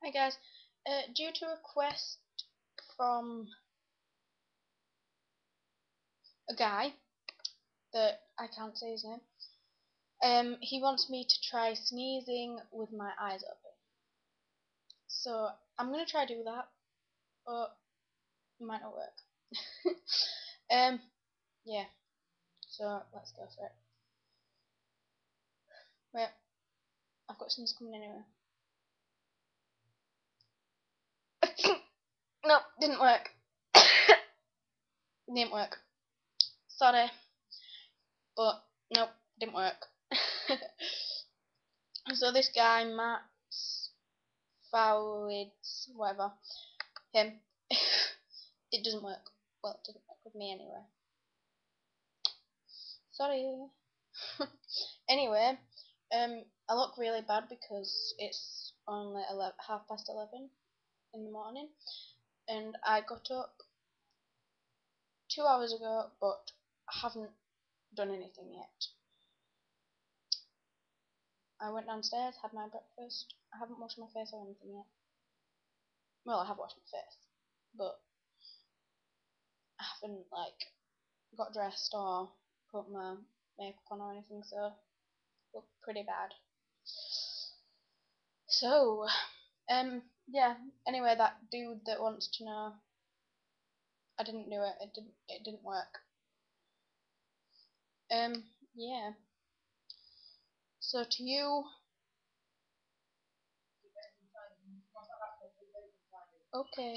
Hi guys, due to a request from a guy that I can't say his name, he wants me to try sneezing with my eyes open. So I'm gonna try do that, but it might not work. Yeah. So let's go for it. Wait, I've got a sneeze coming anyway. No, didn't work. Didn't work. Sorry, but nope, didn't work. So this guy, mattsfavvid, whatever, him, it doesn't work. Well, it doesn't work with me anyway. Sorry. Anyway, I look really bad because it's only 11:30 in the morning, and I got up 2 hours ago, but I haven't done anything yet. I went downstairs, had my breakfast. I haven't washed my face or anything yet. Well, I have washed my face, but I haven't got dressed or put my makeup on or anything, so look pretty bad. So, yeah. Anyway, that dude that wants to know, I didn't do it. It didn't work. Yeah. So to you, okay.